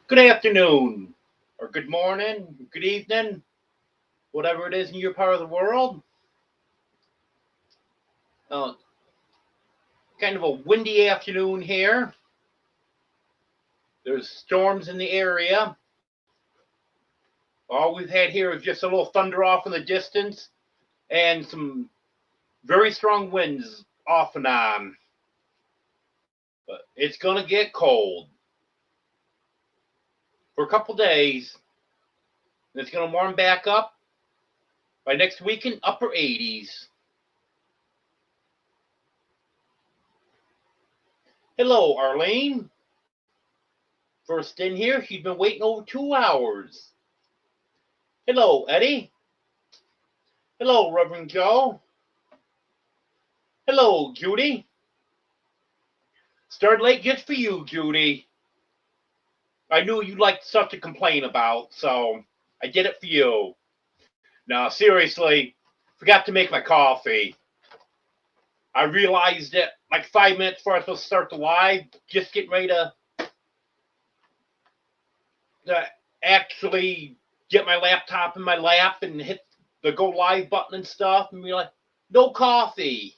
Good afternoon, or good morning, good evening, whatever it is in your part of the world. Uh, Kind of a windy afternoon here. There's storms in the area. All we've had here is just a little thunder off in the distance and some very strong winds off and on. But it's going to get cold for a couple days. And it's going to warm back up by next weekend, upper 80s. Hello, Arlene. First in here, she's been waiting over 2 hours. Hello, Eddie. Hello, Reverend Joe. Hello, Judy. Started late just for you, Judy. I knew you liked stuff to complain about, so I did it for you. Now, seriously, forgot to make my coffee. I realized it like 5 minutes before I was supposed to start the live, just getting ready to actually get my laptop in my lap and hit the go live button and stuff, and be like, no coffee.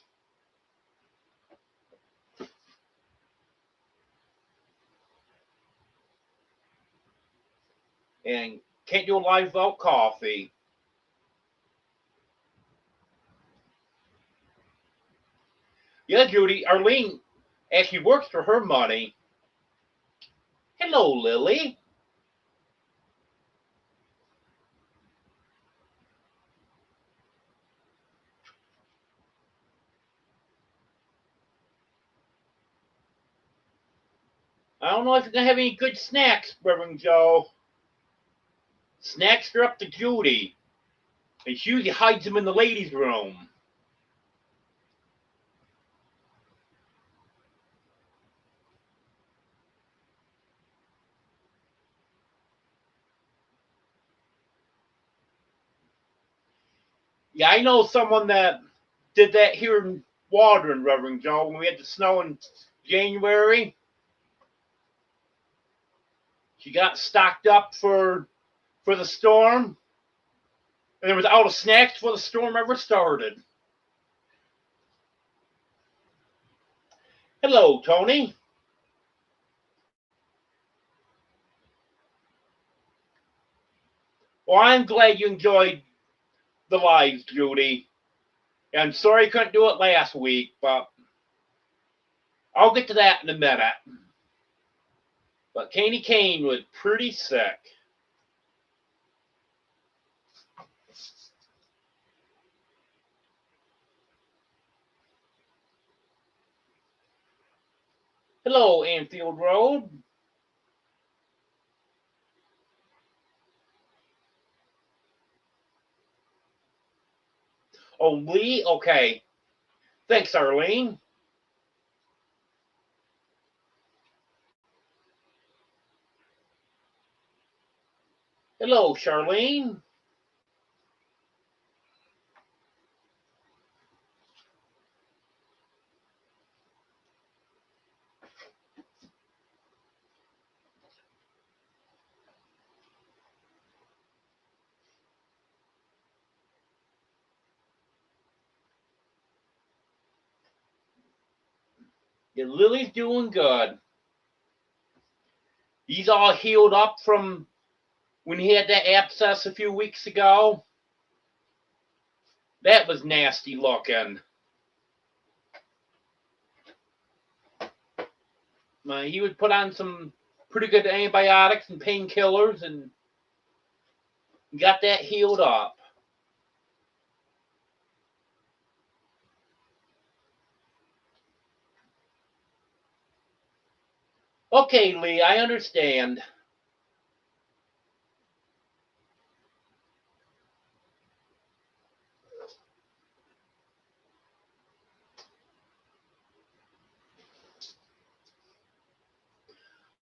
And can't do a live without coffee. Yeah, Judy, Arlene actually works for her money. Hello, Lily. I don't know if you're going to have any good snacks, Reverend Joe. Snacks are up to Judy. And she usually hides them in the ladies' room. Yeah, I know someone that did that here in Waldron, Reverend Joe, when we had the snow in January. She got stocked up for the storm, and there was out of snacks before the storm ever started. Hello, Tony. Well, I'm glad you enjoyed the lives, Judy. I'm sorry I couldn't do it last week, but I'll get to that in a minute. But Candy Kane was pretty sick. Hello, Anfield Road. Oh, Lee? Okay. Thanks, Arlene. Hello, Charlene. Yeah, Lily's doing good. He's all healed up from when he had that abscess a few weeks ago. That was nasty looking. He would put on some pretty good antibiotics and painkillers and got that healed up. Okay, Lee, I understand.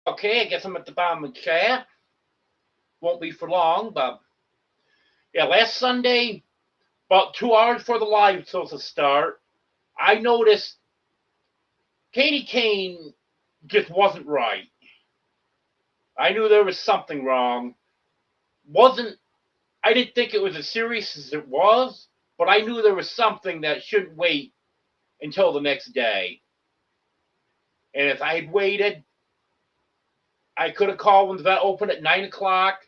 Okay, I guess I'm at the bottom of the chat. Won't be for long, but yeah, last Sunday, about 2 hours before the live was supposed to start, I noticed Katie Kane just wasn't right. I knew there was something wrong. I didn't think it was as serious as it was, but I knew there was something that shouldn't wait until the next day. And if I had waited, I could have called when the vet opened at 9 o'clock,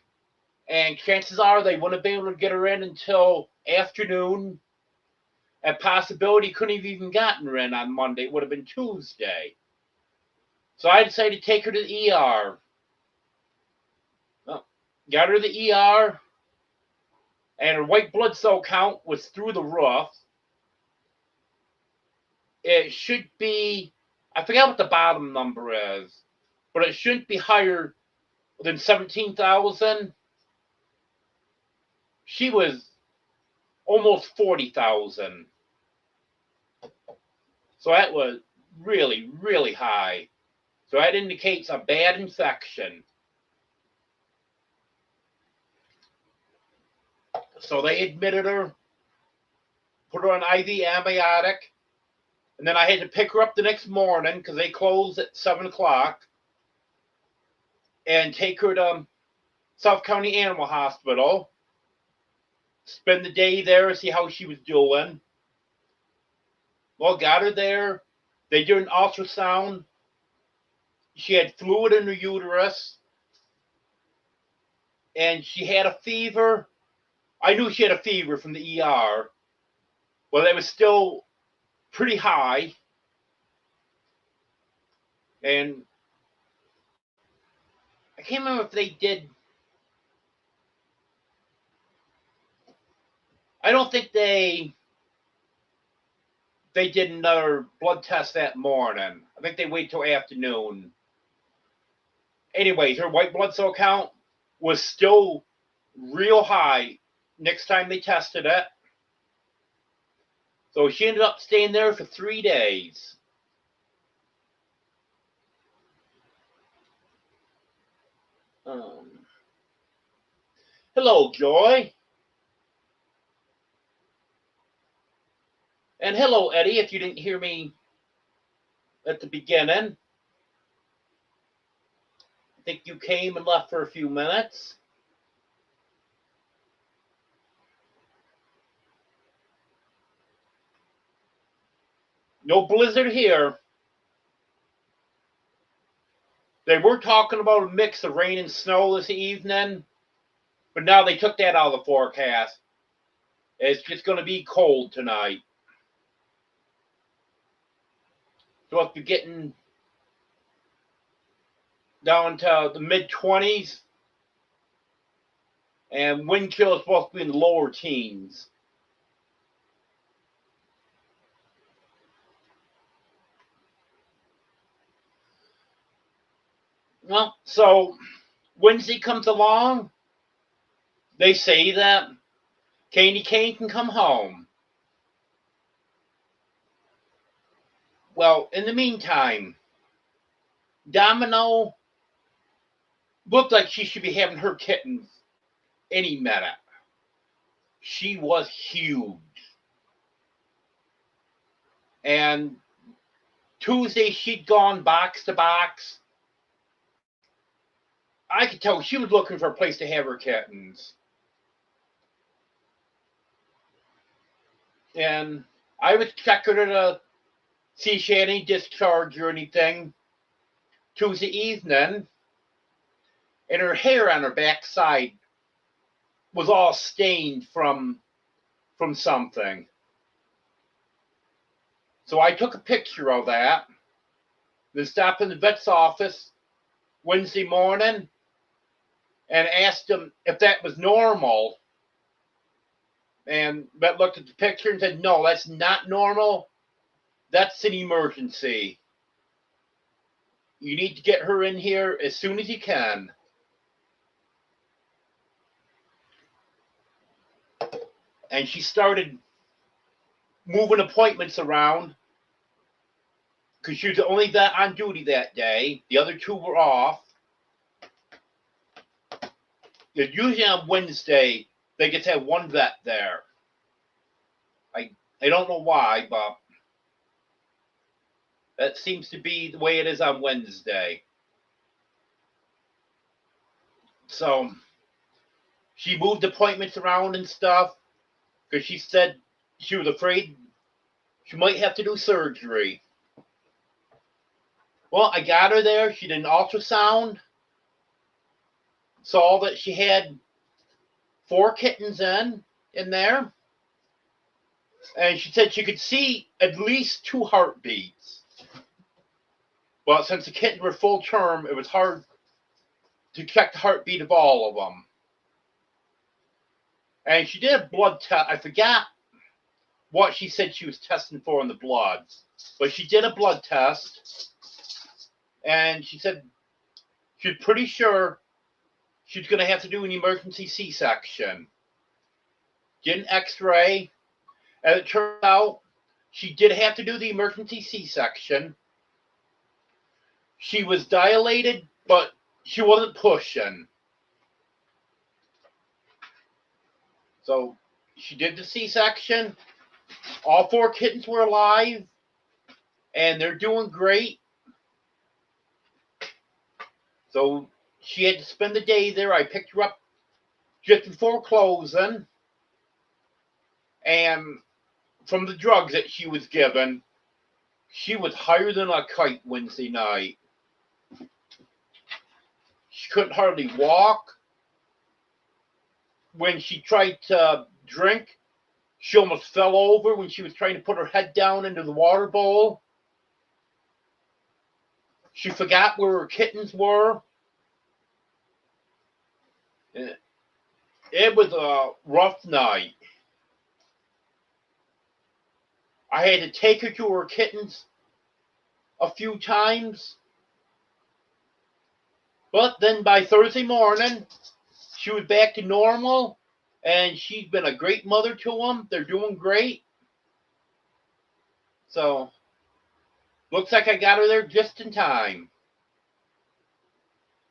and chances are they wouldn't have been able to get her in until afternoon. A possibility couldn't have even gotten her in on Monday. It would have been Tuesday. So I decided to take her to the ER. Well, got her to the ER, and her white blood cell count was through the roof. It should be, I forget what the bottom number is, but it shouldn't be higher than 17,000. She was almost 40,000. So that was really, really high. So that indicates a bad infection. So they admitted her, put her on IV antibiotic, and then I had to pick her up the next morning because they closed at 7 o'clock and take her to South County Animal Hospital, spend the day there, see how she was doing. Well, got her there. They did an ultrasound. She had fluid in her uterus, and she had a fever. I knew she had a fever from the ER. Well, it was still pretty high. And I can't remember if they did. I don't think they did another blood test that morning. I think they waited till afternoon. Anyways, her white blood cell count was still real high next time they tested it. So she ended up staying there for 3 days. Hello, Joy. And hello, Eddie, if you didn't hear me at the beginning. I think you came and left for a few minutes. No blizzard here. They were talking about a mix of rain and snow this evening, but now they took that out of the forecast. It's just going to be cold tonight. So if you're getting down to the mid-20s, and wind chill is supposed to be in the lower teens. Well, so Wednesday comes along, they say that Candy Cane can come home. Well, in the meantime, Domino looked like she should be having her kittens any minute. She was huge. And Tuesday, she'd gone box to box. I could tell she was looking for a place to have her kittens. And I was checking her to see if she had any discharge or anything Tuesday evening. And her hair on her backside was all stained from something. So I took a picture of that. Then stopped in the vet's office Wednesday morning and asked him if that was normal. And vet looked at the picture and said, no, that's not normal. That's an emergency. You need to get her in here as soon as you can. And she started moving appointments around because she was the only vet on duty that day. The other two were off. Usually on Wednesday, they get to have one vet there. I don't know why, but that seems to be the way it is on Wednesday. So she moved appointments around and stuff because she said she was afraid she might have to do surgery. Well, I got her there. She did an ultrasound, saw that she had 4 kittens in there, and she said she could see at least 2 heartbeats. But since the kittens were full term, it was hard to check the heartbeat of all of them. And she did a blood test. I forgot what she said she was testing for in the blood, but she did a blood test, and she said she was pretty sure she was going to have to do an emergency C-section. Did an X-ray, and it turned out she did have to do the emergency C-section. She was dilated, but she wasn't pushing. So she did the C-section. All 4 kittens were alive, and they're doing great. So she had to spend the day there. I picked her up just before closing, and from the drugs that she was given, she was higher than a kite Wednesday night. She couldn't hardly walk. When she tried to drink, she almost fell over when she was trying to put her head down into the water bowl. She forgot where her kittens were. It was a rough night. I had to take her to her kittens a few times. But then by Thursday morning, she was back to normal, and she's been a great mother to them. They're doing great. So, looks like I got her there just in time.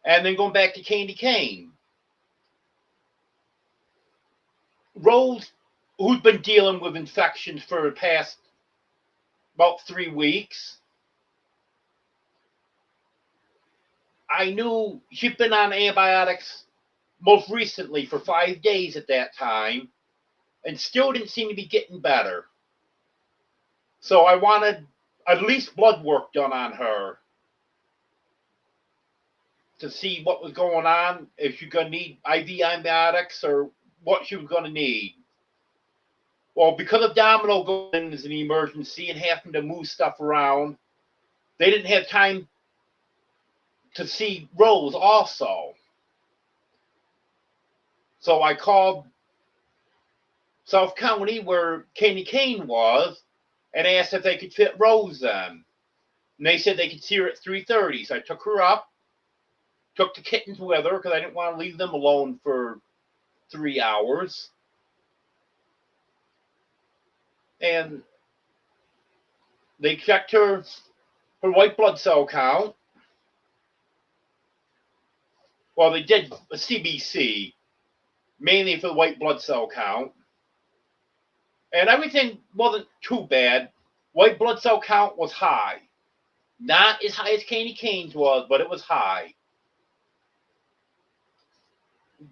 And then going back to Candy Cane. Rose, who's been dealing with infections for the past about 3 weeks, I knew she'd been on antibiotics most recently for 5 days at that time, and still didn't seem to be getting better. So I wanted at least blood work done on her to see what was going on, if she's going to need IV antibiotics or what she was going to need. Well, because of Domino going in as an emergency and having to move stuff around, they didn't have time to see Rose also. So I called South County, where Candy Cane was, and asked if they could fit Rose in. And they said they could see her at 3:30. So I took her up, took the kittens with her because I didn't want to leave them alone for 3 hours. And they checked her white blood cell count. Well, they did a CBC, mainly for the white blood cell count. And everything wasn't too bad. White blood cell count was high. Not as high as Candy Cane's was, but it was high.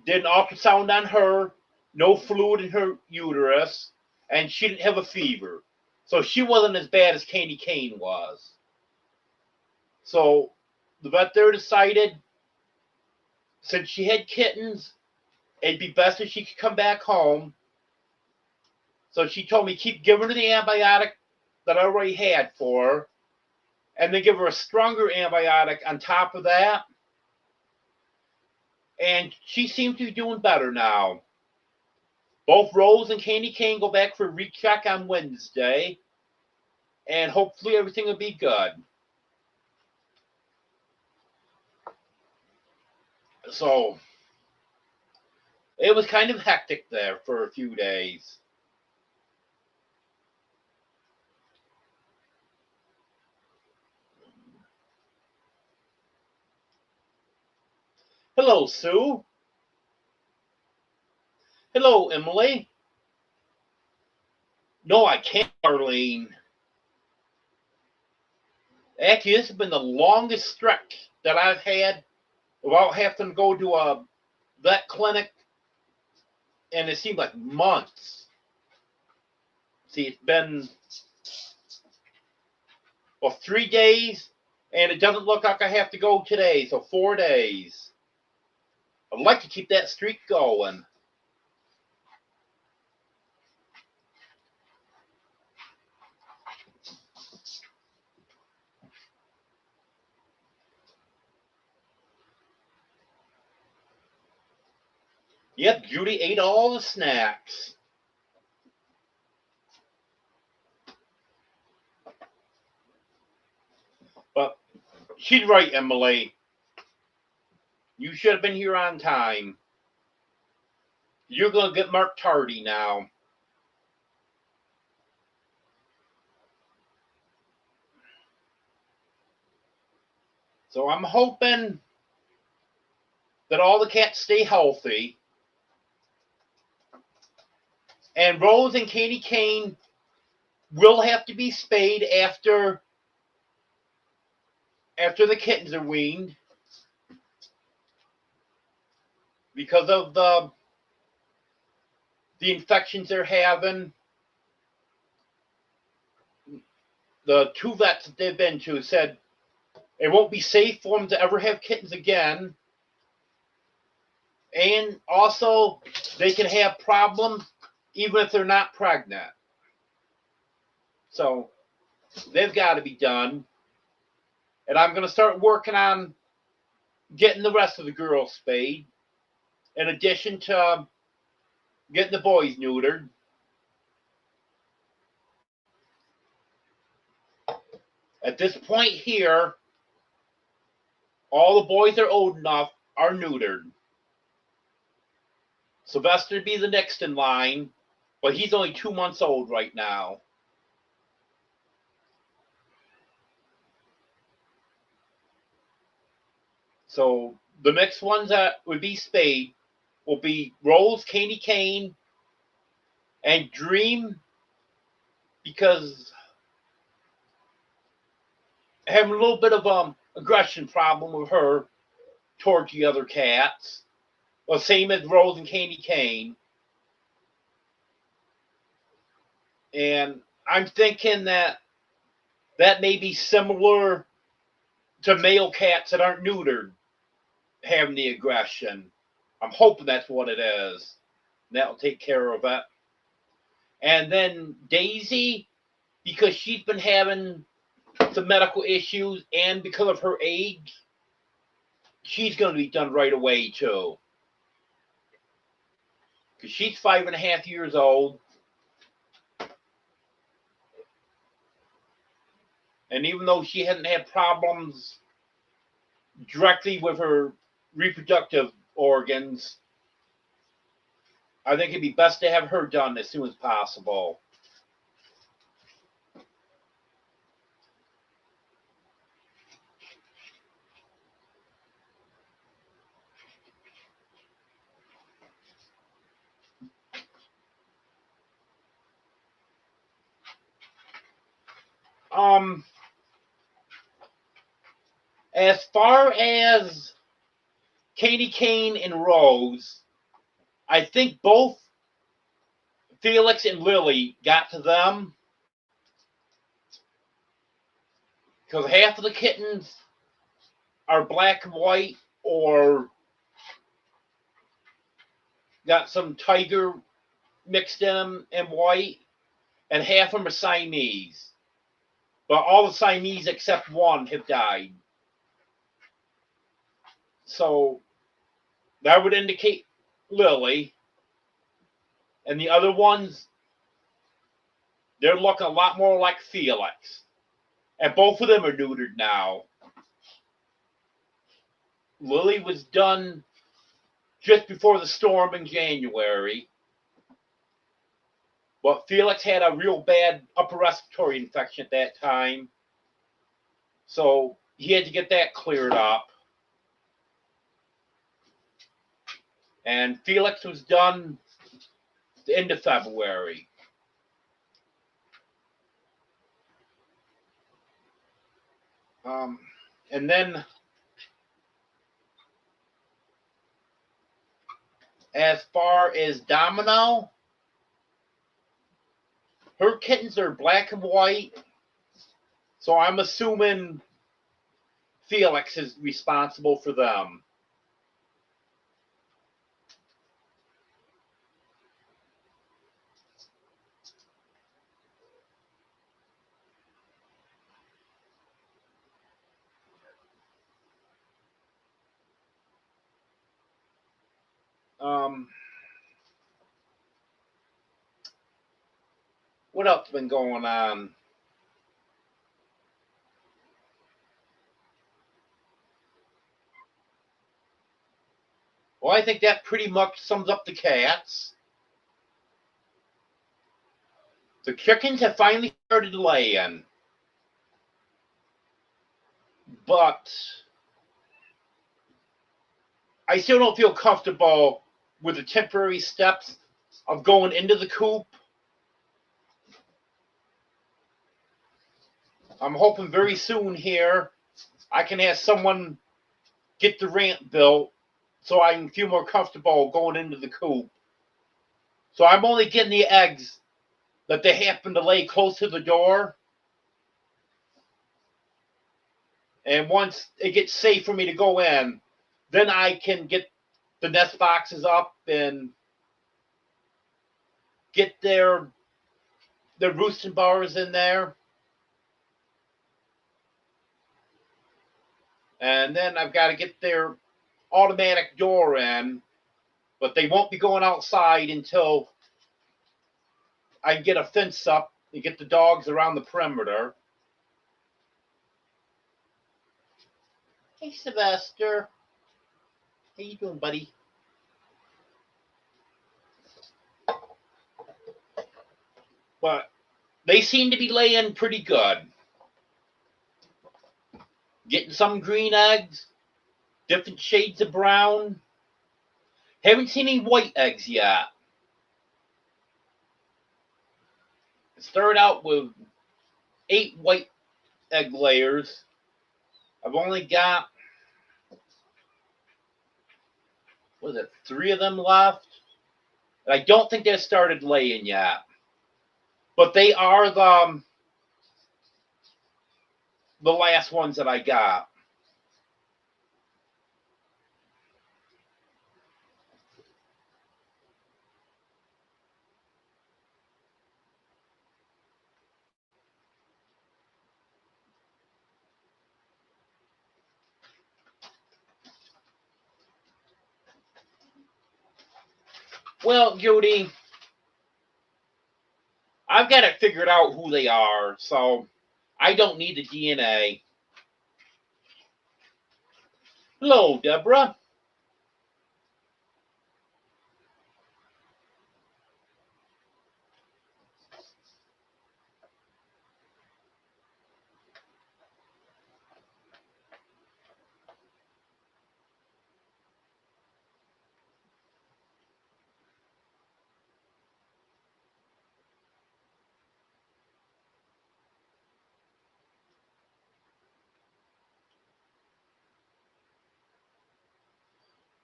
Did an ultrasound on her, no fluid in her uterus, and she didn't have a fever. So she wasn't as bad as Candy Cane was. So the vet there decided, since she had kittens, it'd be best if she could come back home. So she told me keep giving her the antibiotic that I already had for her, and then give her a stronger antibiotic on top of that. And she seems to be doing better now. Both Rose and Candy Cane go back for a recheck on Wednesday, and hopefully everything will be good. So it was kind of hectic there for a few days. Hello, Sue. Hello, Emily. No, I can't, Arlene. Actually, this has been the longest stretch that I've had without having to go to a that clinic, and it seemed like months. See, it's been, well, 3 days, and it doesn't look like I have to go today, so 4 days. I'd like to keep that streak going. Yep, Judy ate all the snacks. But she's right, Emily. You should have been here on time. You're going to get marked tardy now. So I'm hoping that all the cats stay healthy. And Rose and Katie Kane will have to be spayed after the kittens are weaned, because of the infections they're having. The 2 vets that they've been to said it won't be safe for them to ever have kittens again. And also, they can have problems even if they're not pregnant. So, they've got to be done. And I'm going to start working on getting the rest of the girls spayed, in addition to getting the boys neutered. At this point here, all the boys that are old enough are neutered. Sylvester would be the next in line, but he's only 2 months old right now. So the next ones that would be spayed will be Rose, Katie Kane, and Dream, because having a little bit of aggression problem with her towards the other cats. Well, same as Rose and Katie Kane. And I'm thinking that may be similar to male cats that aren't neutered having the aggression. I'm hoping that's what it is. That'll take care of it. And then Daisy, because she's been having some medical issues, and because of her age, she's going to be done right away too. Because she's 5.5 years old. And even though she hadn't had problems directly with her reproductive organs, I think it'd be best to have her done as soon as possible. As far as Katie Kane and Rose, I think both Felix and Lily got to them, because half of the kittens are black and white or got some tiger mixed in them and white, and half of them are Siamese. But all the Siamese except one have died. So that would indicate Lily. And the other ones, they're looking a lot more like Felix. And both of them are neutered now. Lily was done just before the storm in January. But Felix had a real bad upper respiratory infection at that time. So he had to get that cleared up. And Felix was done the end of February. And then As far as Domino, her kittens are black and white, so I'm assuming Felix is responsible for them. Um, what else been going on? Well, I think that pretty much sums up the cats. The chickens have finally started laying, but I still don't feel comfortable with the temporary steps of going into the coop. I'm hoping very soon here I can have someone get the ramp built so I can feel more comfortable going into the coop. So I'm only getting the eggs that they happen to lay close to the door. And once it gets safe for me to go in, then I can get the nest boxes up and get their roosting bars in there. And then I've got to get their automatic door in, but they won't be going outside until I get a fence up and get the dogs around the perimeter. Hey, Sylvester. How you doing, buddy? But they seem to be laying pretty good. Getting some green eggs, different shades of brown. Haven't seen any white eggs yet. It started out with 8 white egg layers. I've only got, what is it, 3 of them left. And I don't think they started laying yet. But they are the last ones that I got. Well, Judy, I've got it figured out who they are, so I don't need the DNA. Hello, Deborah.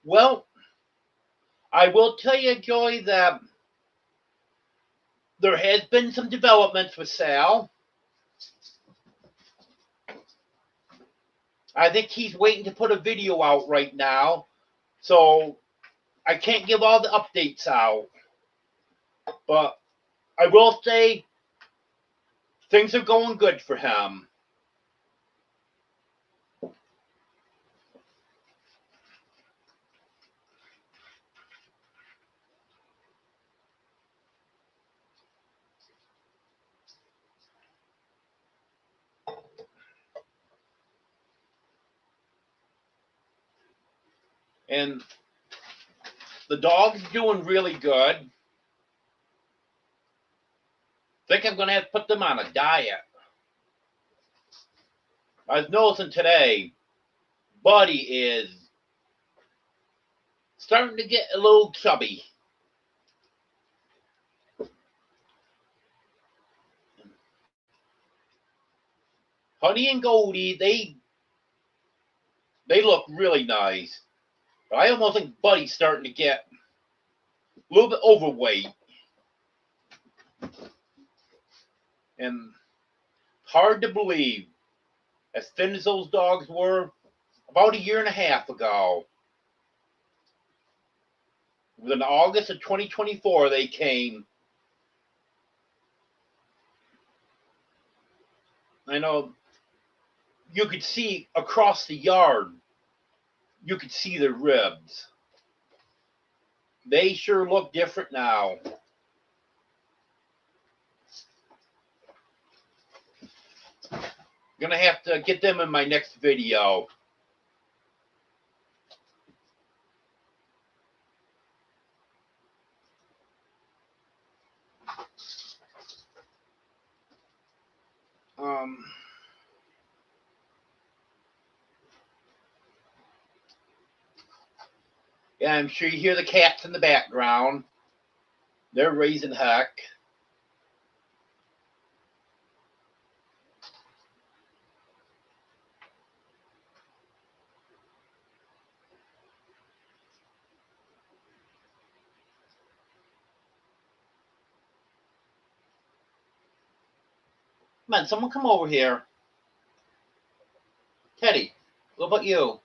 Well, I will tell you, Joy, that there has been some developments with Sal. I think he's waiting to put a video out right now, so I can't give all the updates out. But I will say things are going good for him. And the dog's doing really good. I think I'm going to have to put them on a diet. I was noticing today, Buddy is starting to get a little chubby. Honey and Goldie, they look really nice. But I almost think Buddy's starting to get a little bit overweight. And hard to believe, as thin as those dogs were, about a year and a half ago, in August of 2024, they came. I know you could see across the yard, you could see their ribs. They sure look different now. Gonna have to get them in my next video. Yeah, I'm sure you hear the cats in the background. They're raising heck. Come on, someone come over here. Teddy, what about you?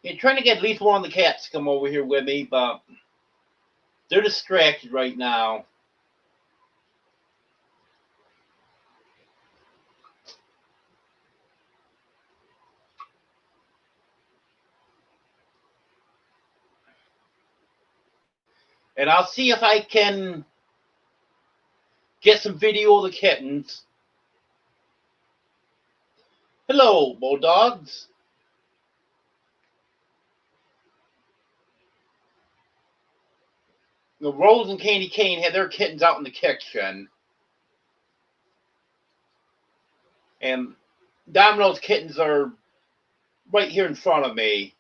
You're trying to get at least one of the cats to come over here with me, but they're distracted right now. And I'll see if I can get some video of the kittens. Hello, Bulldogs. Rose and Candy Cane had their kittens out in the kitchen. And Domino's kittens are right here in front of me.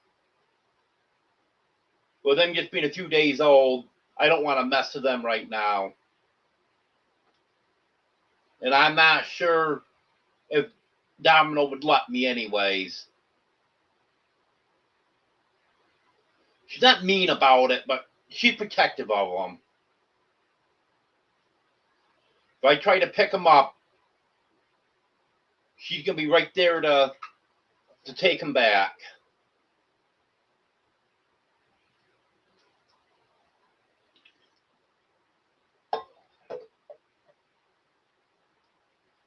With them just being a few days old, I don't want to mess with them right now. And I'm not sure if Domino would let me anyways. She's not mean about it, but she's protective of them. If I try to pick them up, she's going to be right there to take them back.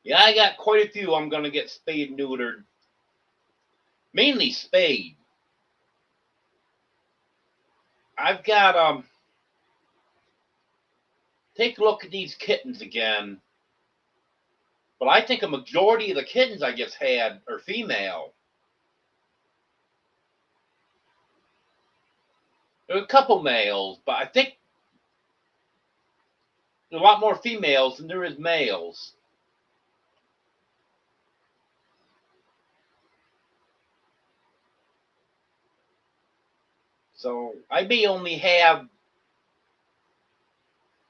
Yeah, I got quite a few I'm going to get spayed and neutered. Mainly spayed. I've got, take a look at these kittens again. But I think a majority of the kittens I just had are female. There are a couple males, but I think there's a lot more females than there is males. So I may only have,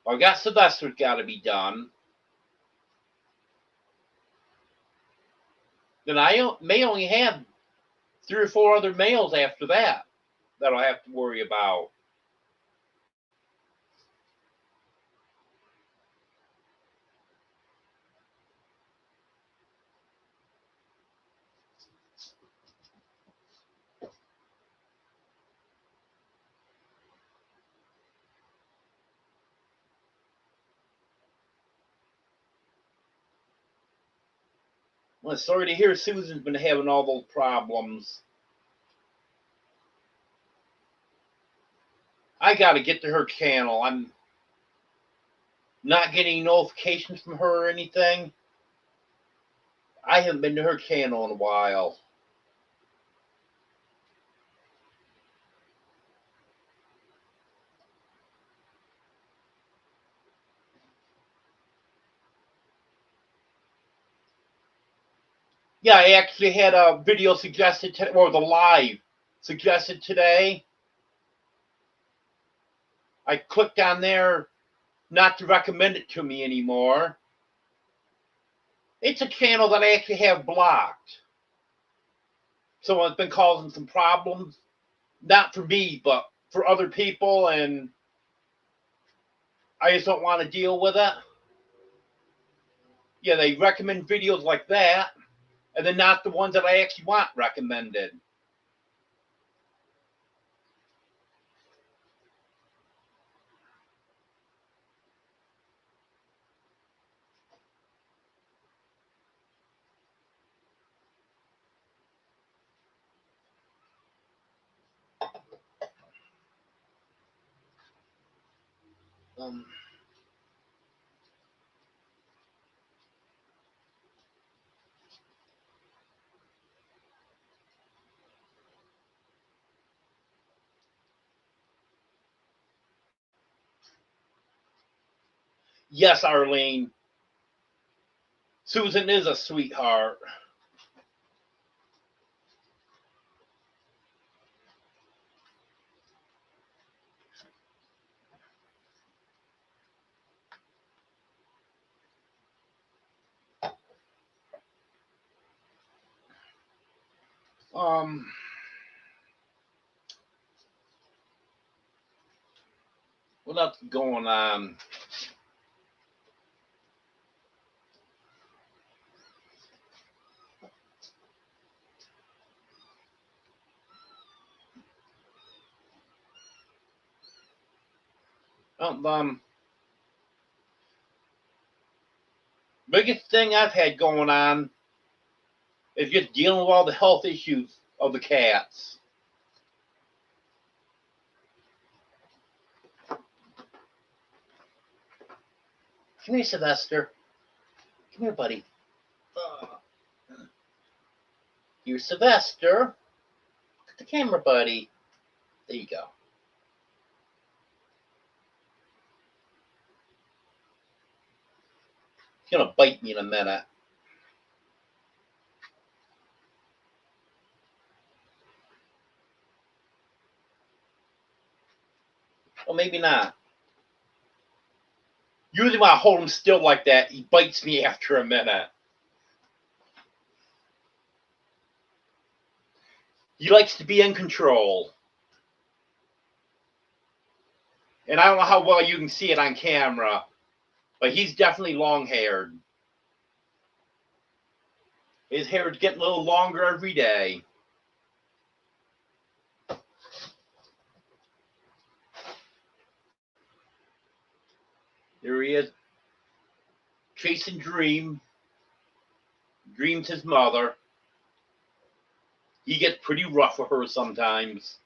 I got Sylvester's got to be done. Then I may only have 3 or 4 other males after that I'll have to worry about. Well, sorry to hear Susan's been having all those problems. I got to get to her channel. I'm not getting notifications from her or anything. I haven't been to her channel in a while. Yeah, I actually had a video suggested, or the live suggested today. I clicked on there not to recommend it to me anymore. It's a channel that I actually have blocked. So it's been causing some problems, not for me, but for other people, and I just don't want to deal with it. Yeah, they recommend videos like that, and then not the ones that I actually want recommended. Um, yes, Arlene. Susan is a sweetheart. Um, what else is going on? Biggest thing I've had going on is just dealing with all the health issues of the cats. Come here, Sylvester. Come here, buddy. Uh, Here's Sylvester. Look at the camera, buddy. There you go. He's gonna bite me in a minute. Well, maybe not. Usually when I hold him still like that, he bites me after a minute. He likes to be in control. And I don't know how well you can see it on camera, but he's definitely long-haired. His hair is getting a little longer every day. There he is, chasing Dream. Dream's his mother. He gets pretty rough with her sometimes.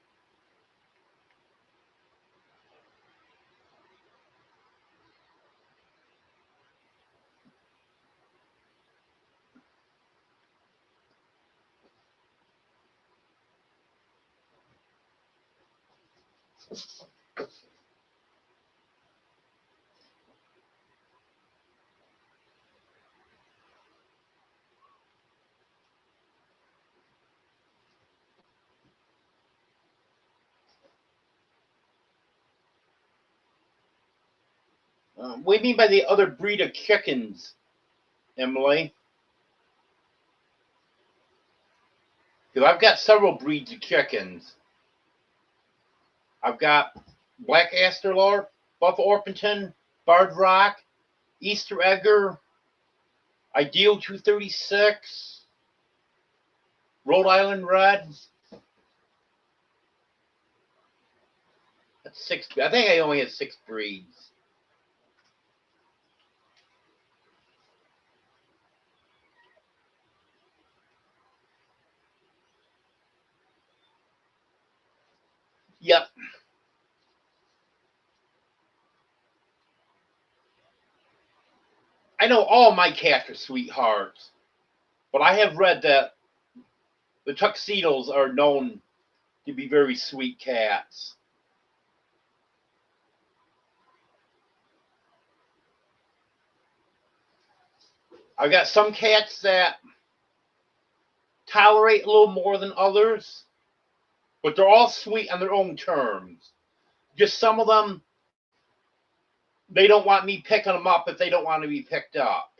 What do you mean by the other breed of chickens, Emily? Because I've got several breeds of chickens. I've got Black Asterlarp, Buff Orpington, Barred Rock, Easter Egger, Ideal 236, Rhode Island Red. That's six. I think I only had 6 breeds. Yep. I know all my cats are sweethearts, but I have read that the tuxedos are known to be very sweet cats. I've got some cats that tolerate a little more than others, but they're all sweet on their own terms. Just some of them, they don't want me picking them up if they don't want to be picked up.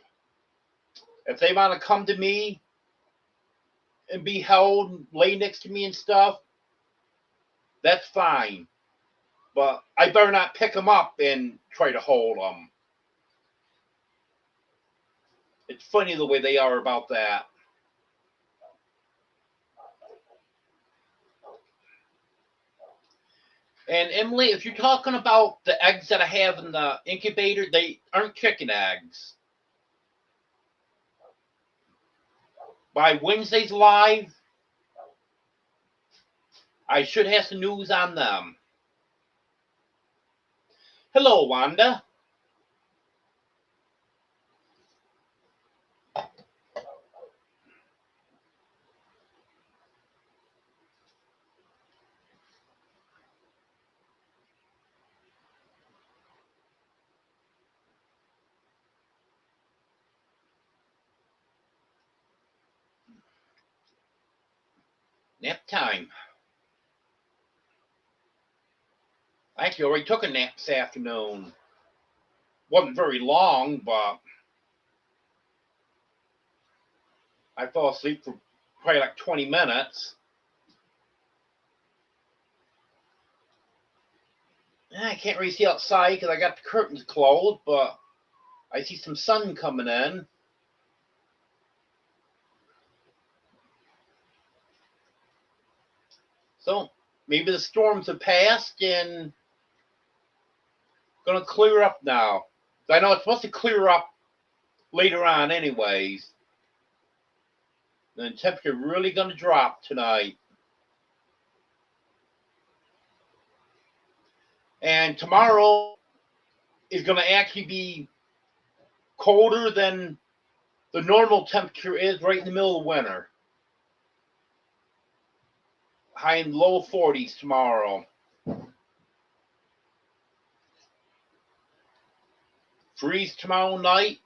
If they want to come to me and be held and lay next to me and stuff, that's fine. But I better not pick them up and try to hold them. It's funny the way they are about that. And Emily, if you're talking about the eggs that I have in the incubator, they aren't chicken eggs. By Wednesday's live, I should have some news on them. Hello, Wanda. Nap time. I actually already took a nap this afternoon. Wasn't very long, but I fell asleep for probably like 20 minutes. I can't really see outside because I got the curtains closed, but I see some sun coming in. So maybe the storms have passed and gonna clear up now. I know it's supposed to clear up later on anyways. The temperature really gonna drop tonight. And tomorrow is gonna actually be colder than the normal temperature is right in the middle of winter. High and low 40s tomorrow. Freeze tomorrow night.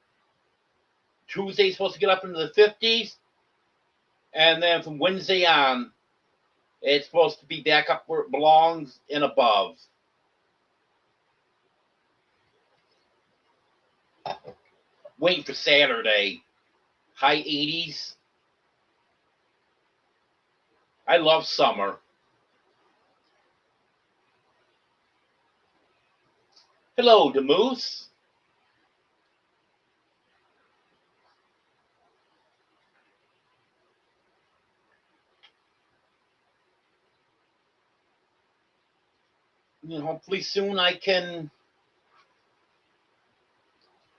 Tuesday's supposed to get up into the 50s. And then from Wednesday on, it's supposed to be back up where it belongs and above. Waiting for Saturday. High 80s. I love summer. Hello, Demoose. Hopefully soon I can.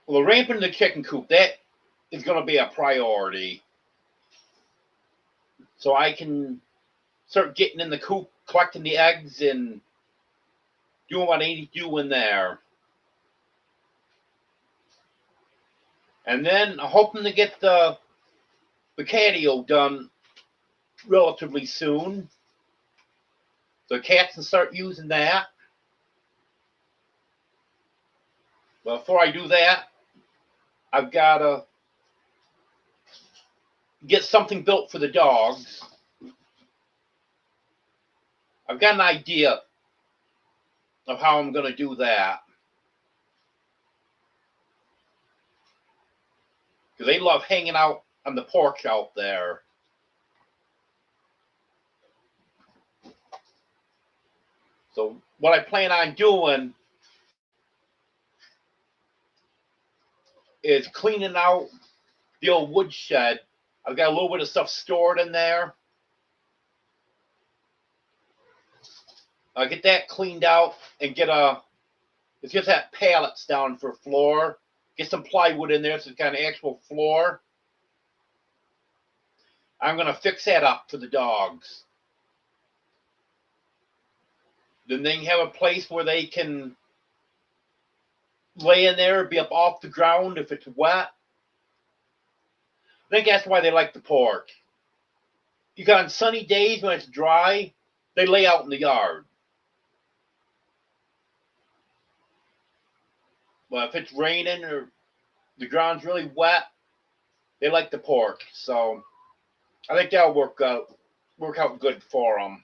Well, the ramping the chicken coop, that is going to be a priority. So I can start getting in the coop, collecting the eggs, and doing what I need to do in there. And then I'm hoping to get the catio done relatively soon. So cats can start using that. But before I do that, I've got to get something built for the dogs. I've got an idea of how I'm going to do that. Because they love hanging out on the porch out there. So what I plan on doing is cleaning out the old woodshed. I've got a little bit of stuff stored in there. I'll get that cleaned out and let's just have pallets down for floor. Get some plywood in there so it's got an actual floor. I'm going to fix that up for the dogs. Then they have a place where they can lay in there, be up off the ground if it's wet. I think that's why they like the porch. You got on sunny days when it's dry, they lay out in the yard. But if it's raining or the ground's really wet, they like the porch. So I think that'll work out good for them.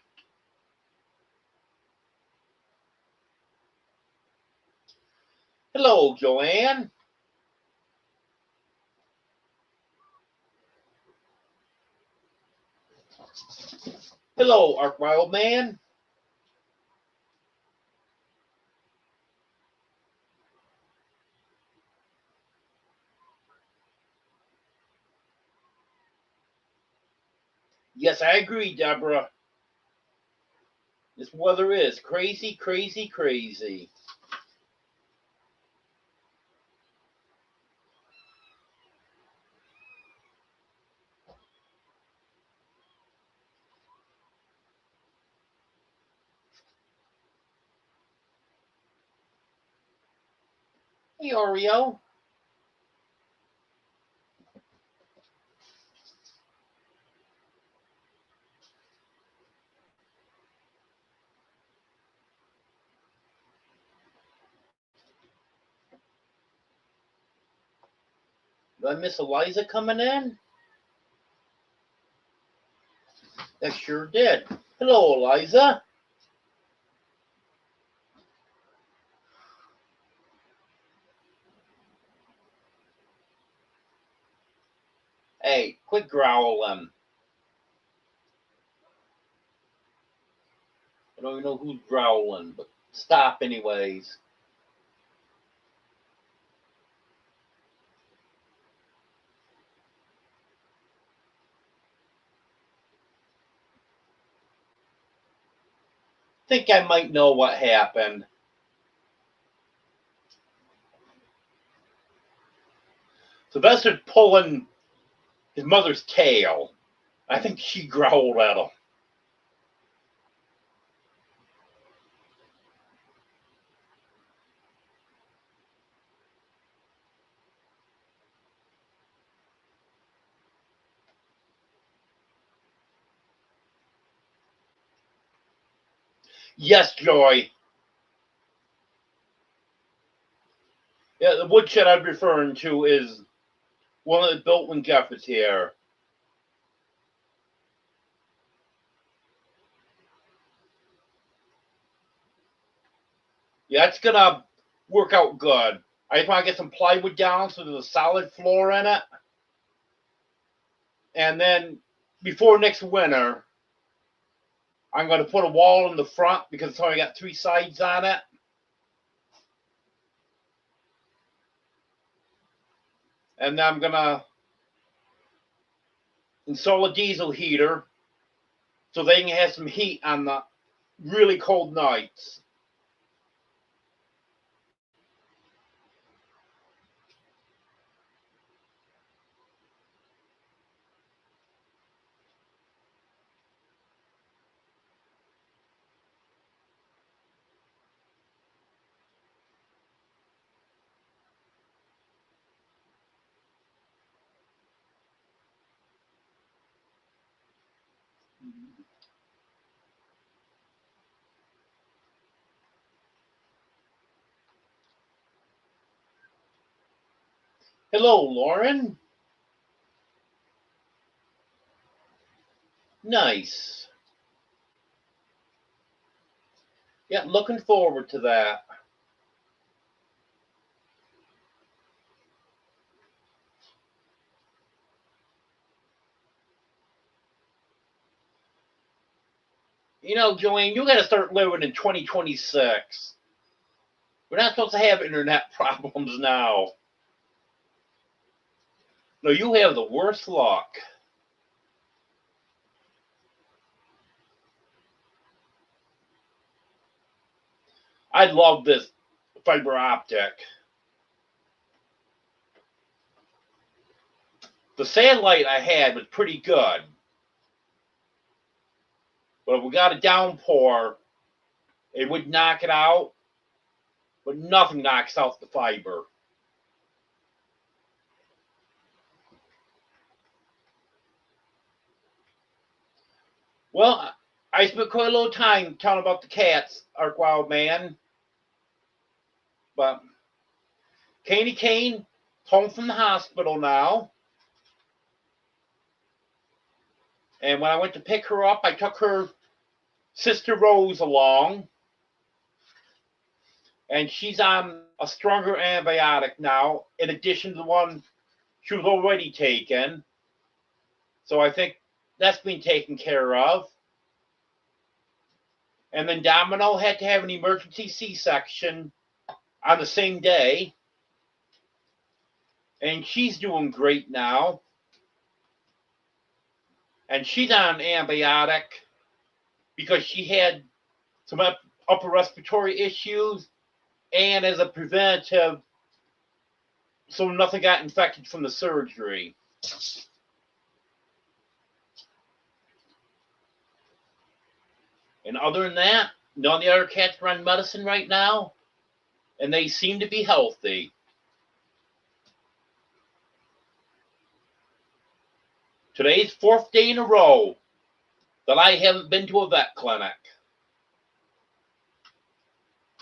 Hello, Joanne. Hello, Ark Wild Man. Yes, I agree, Deborah. This weather is crazy, crazy, crazy. Hey, Oreo. Did I miss Eliza coming in? That sure did. Hello, Eliza. Hey, quit growling. I don't even know who's growling, but stop anyways. Think I might know what happened. Sylvester's pulling his mother's tail. I think she growled at him. Yes, Joy. Yeah, the woodshed I'm referring to is one that built when Jeff was here. Yeah, it's gonna work out good. I just want to get some plywood down so there's a solid floor in it. And then before next winter, I'm going to put a wall in the front because it's only got 3 sides on it. And then I'm going to install a diesel heater so they can have some heat on the really cold nights. Hello, Lauren. Nice. Yeah, looking forward to that. You know, Joanne, you got to start living in 2026. We're not supposed to have internet problems now. No, you have the worst luck. I love this fiber optic. The satellite I had was pretty good, but if we got a downpour, it would knock it out, but nothing knocks out the fiber. Well, I spent quite a little time telling about the cats, Ark Wild Man, but Candy Cane home from the hospital now. And when I went to pick her up, I took her sister Rose along. And she's on a stronger antibiotic now, in addition to the one she was already taking. So I think that's been taken care of. And then Domino had to have an emergency C-section on the same day. And she's doing great now. And she's on an antibiotic because she had some upper respiratory issues and as a preventative, so nothing got infected from the surgery. And other than that, none of the other cats are on medicine right now, and they seem to be healthy. Today's 4th day in a row that I haven't been to a vet clinic.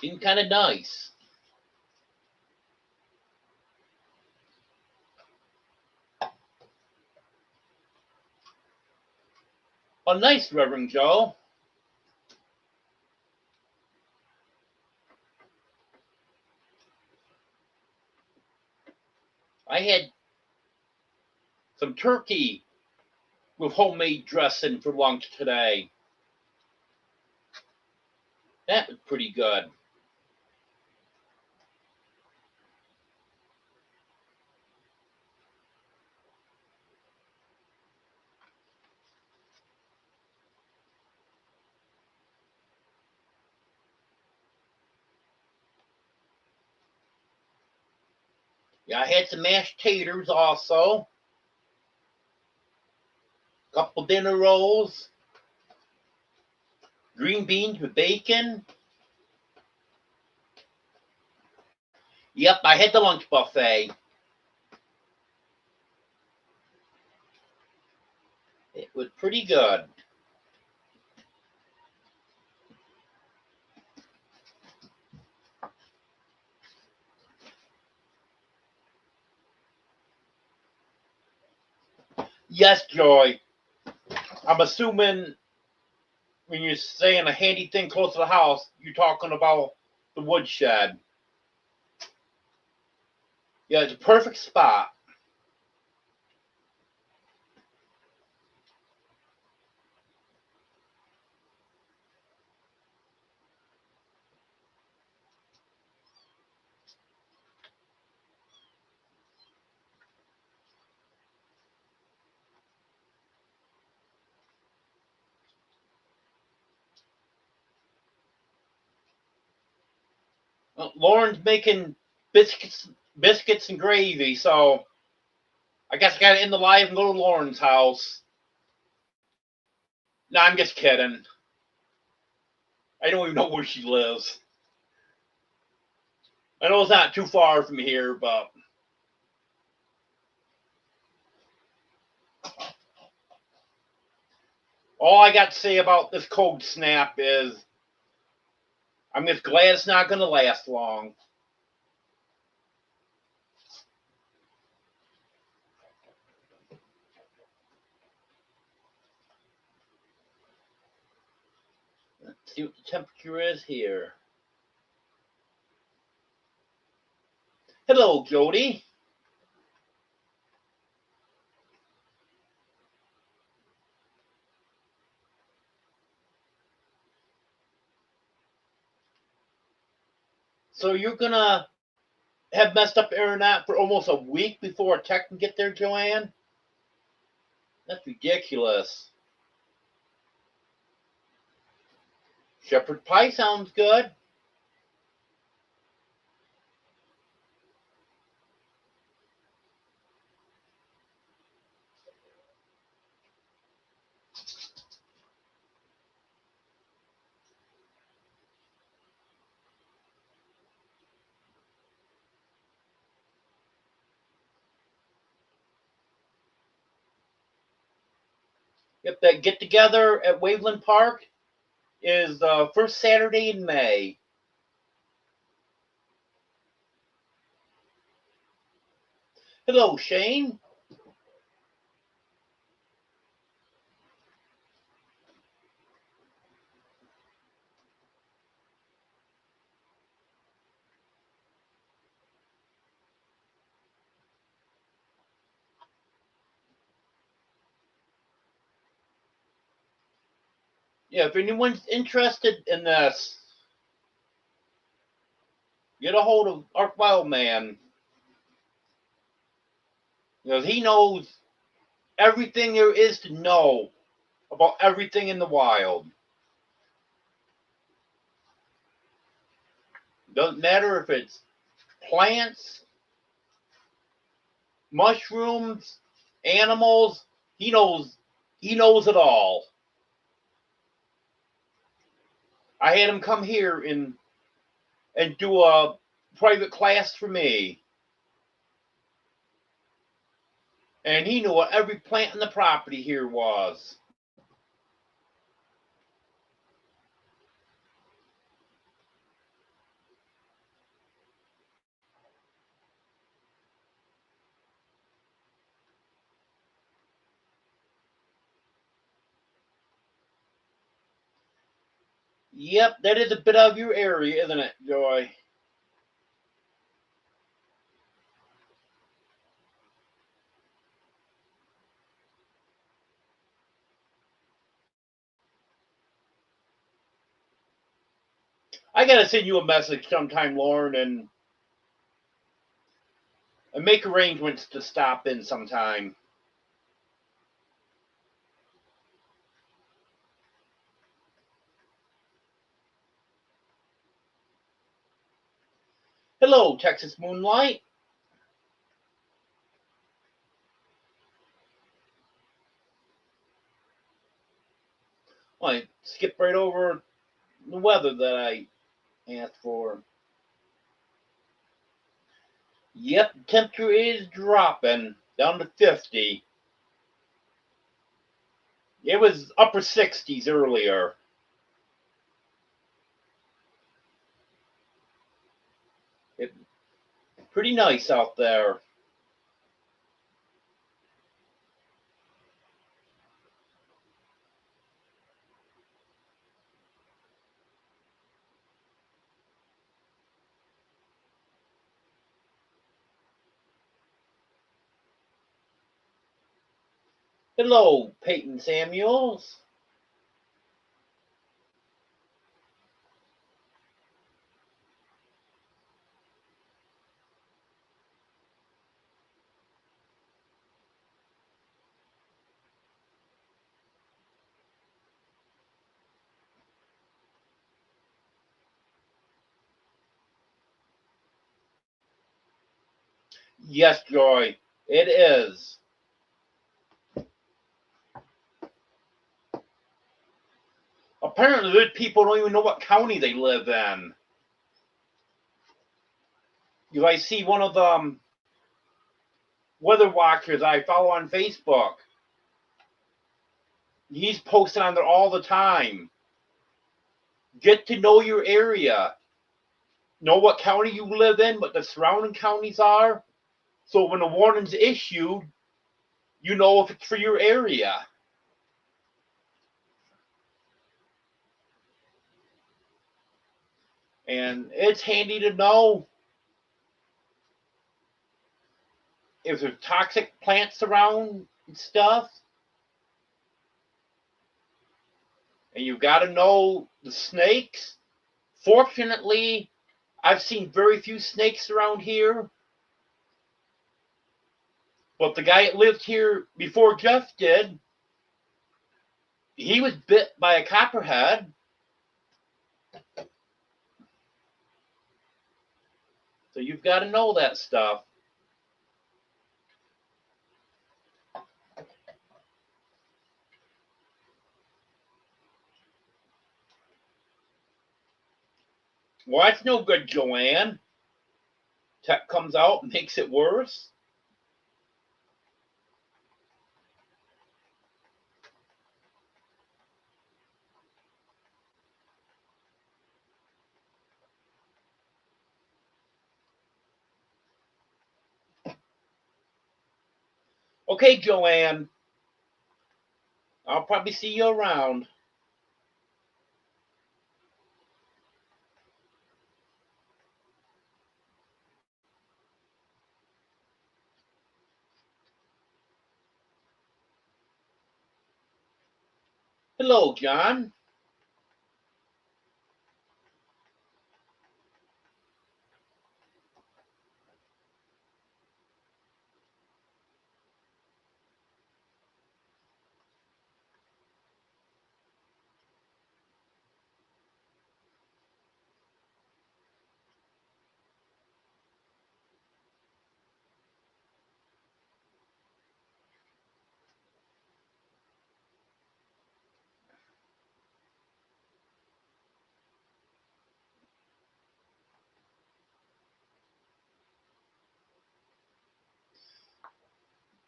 Been kind of nice. Oh, nice, Reverend Joe. I had some turkey with homemade dressing for lunch today. That was pretty good. Yeah, I had some mashed taters also. Couple dinner rolls. Green beans with bacon. Yep, I had the lunch buffet. It was pretty good. Yes, Joy. I'm assuming when you're saying a handy thing close to the house, you're talking about the woodshed. Yeah, it's a perfect spot. Lauren's making biscuits and gravy, so I guess I gotta end the live and go to Lauren's house. No, I'm just kidding. I don't even know where she lives. I know it's not too far from here, but all I got to say about this cold snap is I'm just glad it's not going to last long. Let's see what the temperature is here. Hello, Jody. So you're going to have messed up internet for almost a week before a tech can get there, Joanne? That's ridiculous. Shepherd pie sounds good. Yep, that get together at Waveland Park is the first Saturday in May. Hello, Shane. Yeah, if anyone's interested in this, get a hold of Ark Wildman. Because he knows everything there is to know about everything in the wild. Doesn't matter if it's plants, mushrooms, animals. He knows. He knows it all. I had him come here and do a private class for me, and he knew what every plant in the property here was. Yep, that is a bit of your area, isn't it, Joy? I gotta send you a message sometime, Lauren, and make arrangements to stop in sometime. Hello, Texas Moonlight. Well, I skipped right over the weather that I asked for. Yep, the temperature is dropping down to 50. It was upper 60s earlier. It pretty nice out there. Hello, Peyton Samuels. Yes, Joy, it is. Apparently, those people don't even know what county they live in. You guys see one of the weather watchers I follow on Facebook. He's posting on there all the time. Get to know your area. Know what county you live in, what the surrounding counties are. So when a warning's issued, you know if it's for your area. And it's handy to know if there's toxic plants around and stuff. And you've got to know the snakes. Fortunately, I've seen very few snakes around here. But the guy that lived here before Jeff did, he was bit by a copperhead. So you've got to know that stuff. Well, that's no good, Joanne. Tech comes out and makes it worse. Okay, Joanne. I'll probably see you around. Hello, John.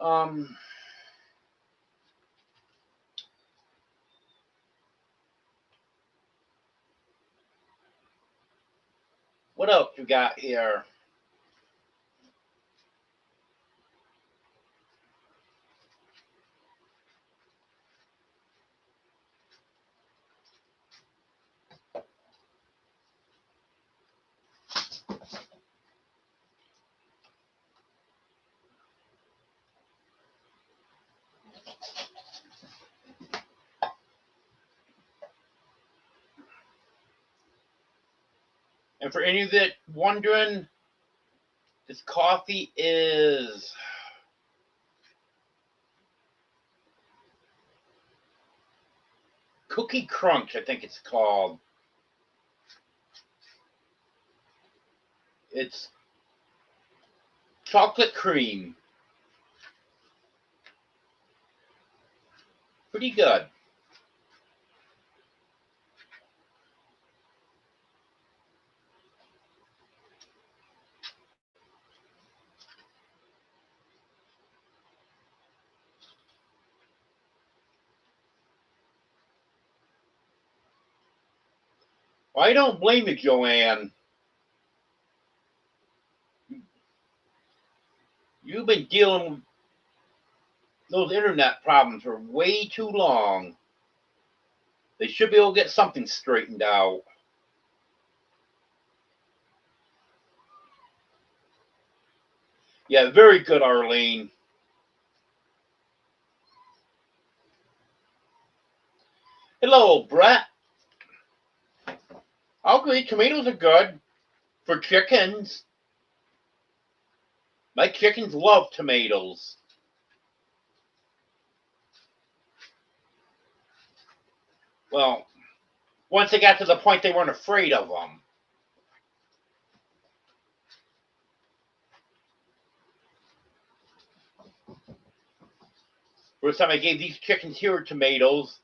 Um, what else you got here? And for any of that wondering, this coffee is Cookie Crunch, I think it's called. It's chocolate cream. Pretty good. Well, I don't blame you, Joanne. You've been dealing with those internet problems for way too long. They should be able to get something straightened out. Yeah, very good, Arlene. Hello, Brett. Okay, tomatoes are good for chickens. My chickens love tomatoes. Well, once they got to the point they weren't afraid of them. First time I gave these chickens here tomatoes,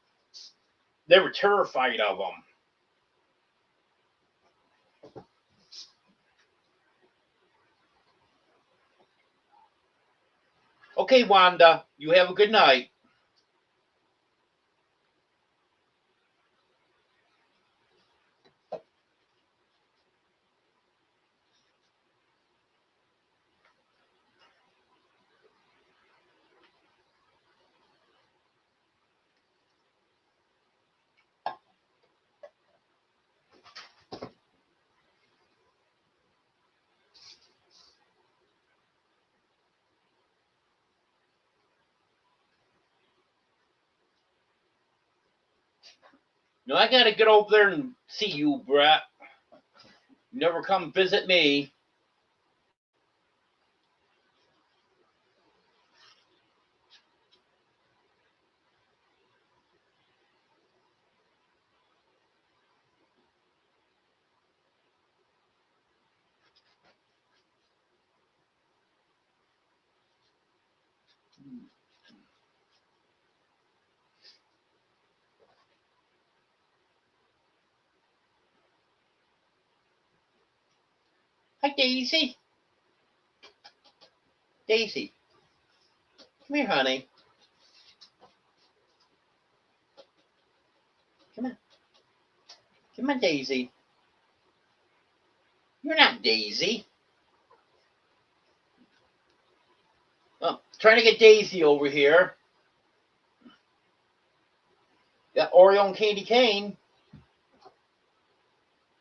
they were terrified of them. Okay, Wanda, you have a good night. No, I gotta get over there and see you, Brett. You never come visit me. Hi, Daisy. Daisy, come here, honey. Come on. Come on, Daisy. You're not Daisy. Well, trying to get Daisy over here. Got Oreo and Candy Cane.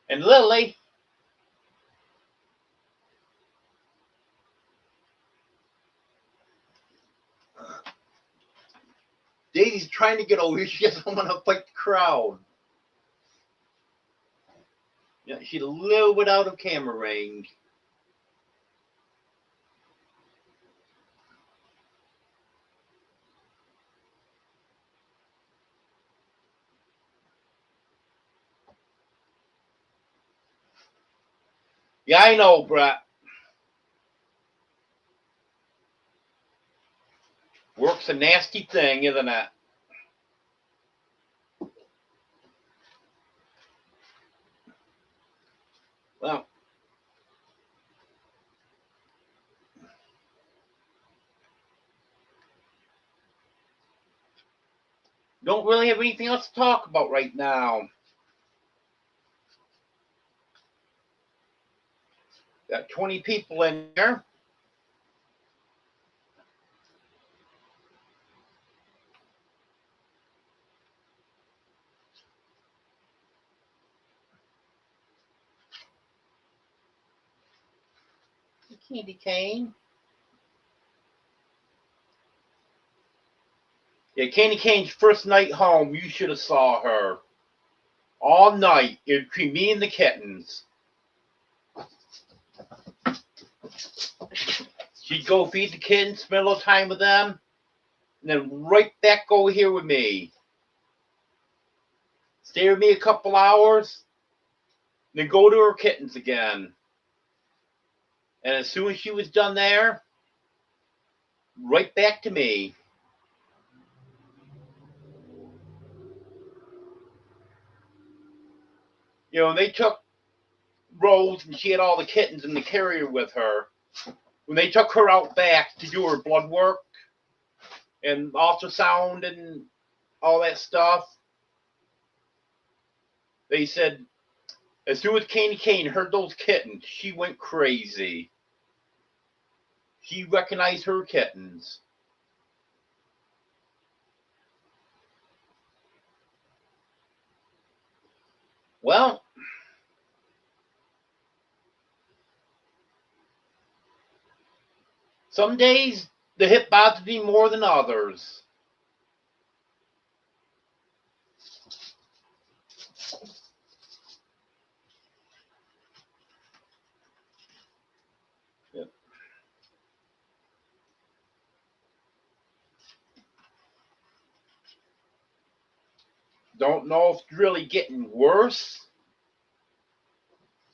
And Lily. Daisy's trying to get over here. She doesn't want to fight the crowd. Yeah, she's a little bit out of camera range. Yeah, I know, Brett. Work's a nasty thing, isn't it? Well, Don't really have anything else to talk about right now. Got 20 people in there. Candy cane. Yeah, Candy Cane's first night home, you should have saw her. All night, it would be me and the kittens. She'd go feed the kittens, spend a little time with them, and then right back over here with me. Stay with me a couple hours, then go to her kittens again. And as soon as she was done there, right back to me. You know, they took Rose and she had all the kittens in the carrier with her. When they took her out back to do her blood work and ultrasound and all that stuff, they said as soon as Candy Cane heard those kittens, she went crazy. She recognized her kittens. Well, some days the hip bothers me more than others. Yep. Don't know if it's really getting worse.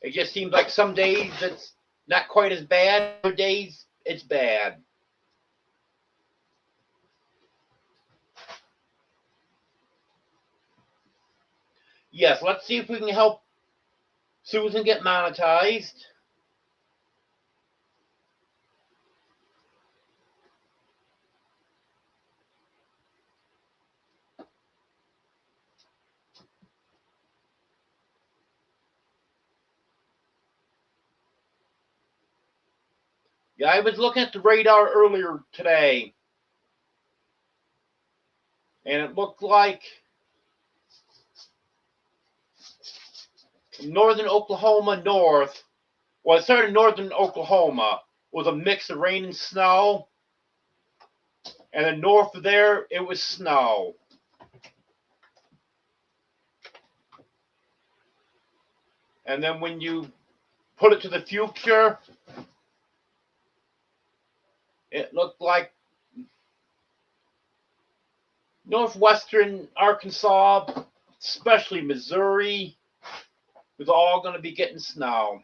It just seems like some days it's not quite as bad, other days it's bad. Yes, let's see if we can help Susan get monetized. Yeah, I was looking at the radar earlier today, and it looked like northern Oklahoma north, well, it started in northern Oklahoma, was a mix of rain and snow, and then north of there, it was snow. And then when you put it to the future, it looked like northwestern Arkansas, especially Missouri, was all going to be getting snow.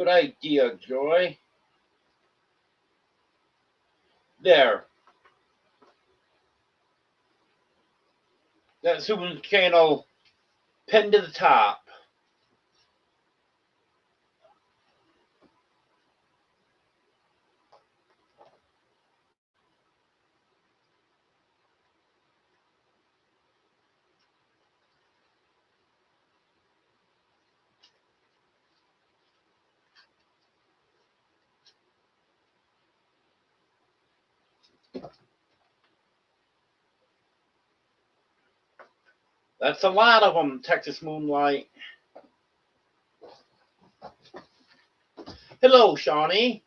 Good idea, Joy. There. That Susan's channel pinned to the top. That's a lot of them, Texas Moonlight. Hello, Shawnee.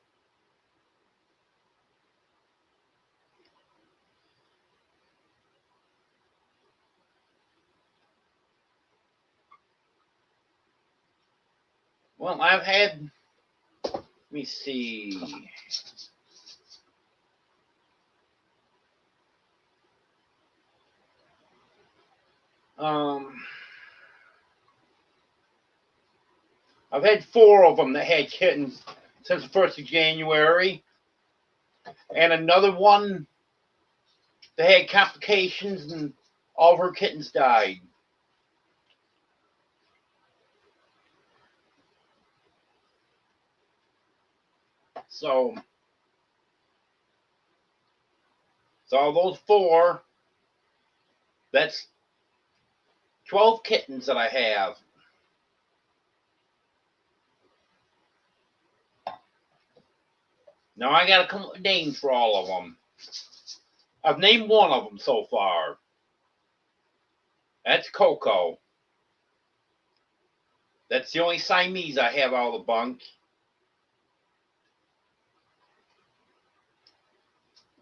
Well, I've had, let me see. Um, I've had 4 of them that had kittens since the 1st of January. And another one that had complications and all of her kittens died. So those 4, that's 12 kittens that I have. Now I got to come up with names for all of them. I've named one of them so far. That's Coco. That's the only Siamese I have out of the bunk.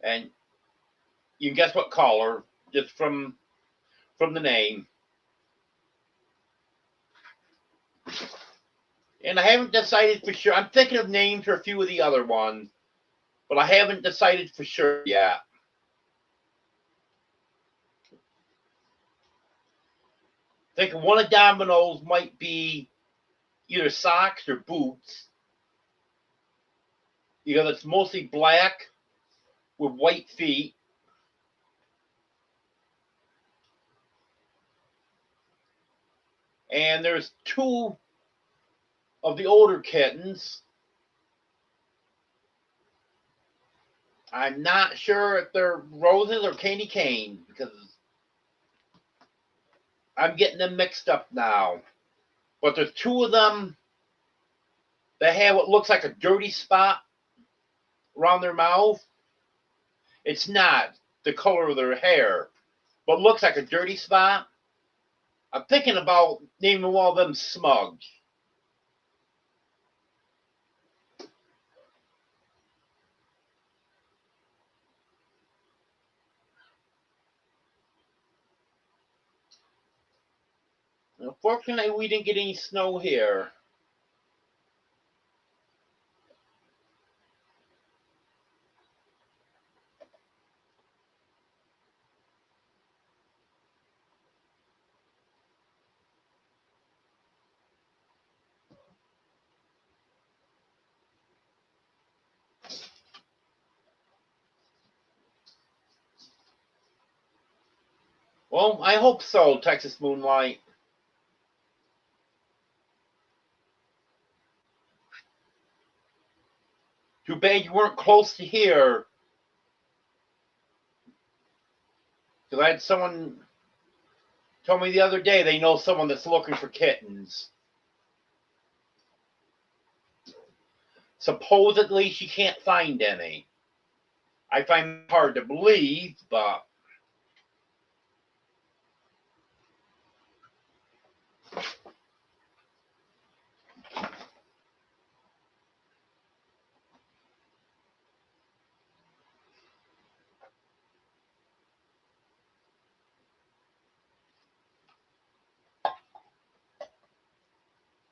And you can guess what color, just from the name. And I haven't decided for sure. I'm thinking of names for a few of the other ones, but I haven't decided for sure yet. Think one of Domino's might be either socks or boots. Because it's mostly black with white feet. And there's 2 of the older kittens. I'm not sure if they're Roses or Candy Cane because I'm getting them mixed up now. But there's 2 of them that have what looks like a dirty spot around their mouth. It's not the color of their hair, but looks like a dirty spot. I'm thinking about naming one of them Smug. Unfortunately, we didn't get any snow here. Well, I hope so, Texas Moonlight. Too bad you weren't close to here. Because I had someone tell me the other day they know someone that's looking for kittens. Supposedly she can't find any. I find it hard to believe, but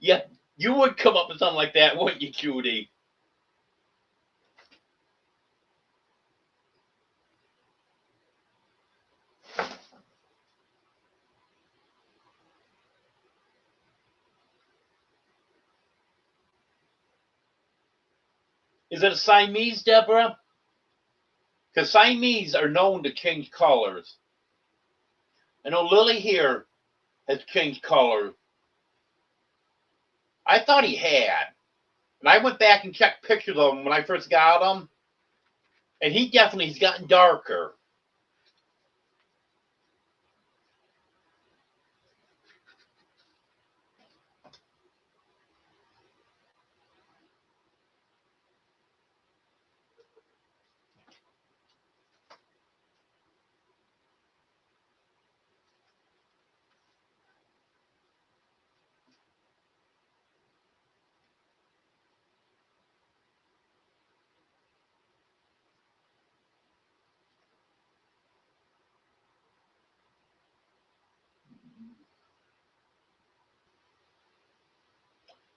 yeah, you would come up with something like that, wouldn't you, Judy? Is it a Siamese, Deborah? Because Siamese are known to change colors. I know Lily here has changed color. I thought he had. And I went back and checked pictures of him when I first got him. And he definitely has gotten darker.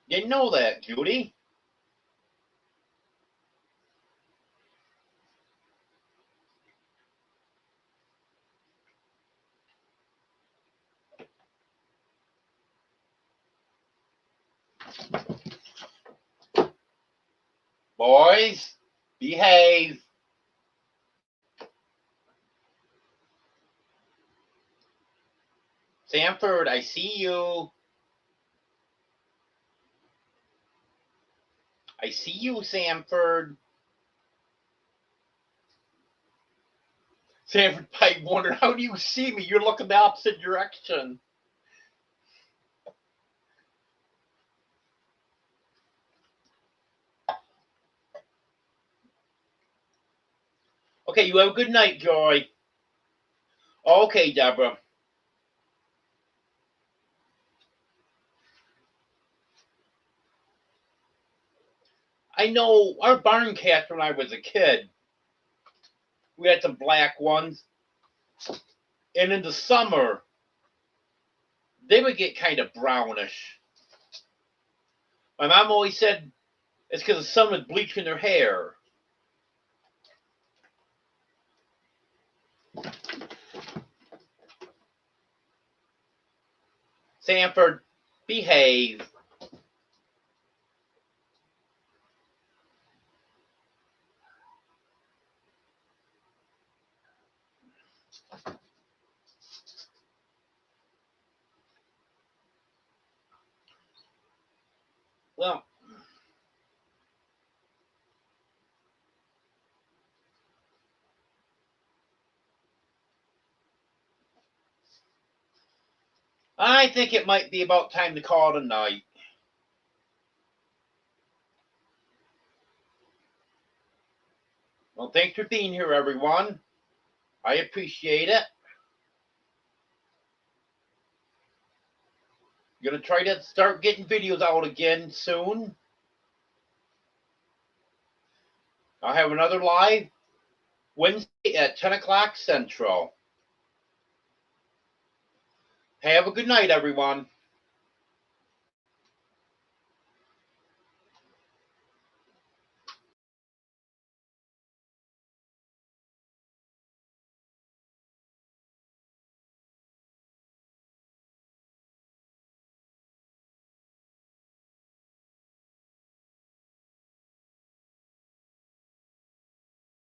Didn't know that, Judy. Boys, behave. Sanford, I see you. I see you, Sanford. Sanford Pike wondered, how do you see me? You're looking the opposite direction. Okay, you have a good night, Joy. Okay, Deborah. I know our barn cats when I was a kid. We had some black ones. And in the summer, they would get kind of brownish. My mom always said it's because the sun was bleaching their hair. Sanford, behave. Well, I think it might be about time to call it a night. Well, thanks for being here, everyone. I appreciate it. Gonna try to start getting videos out again soon. I'll have another live Wednesday at 10 o'clock Central. Have a good night, everyone.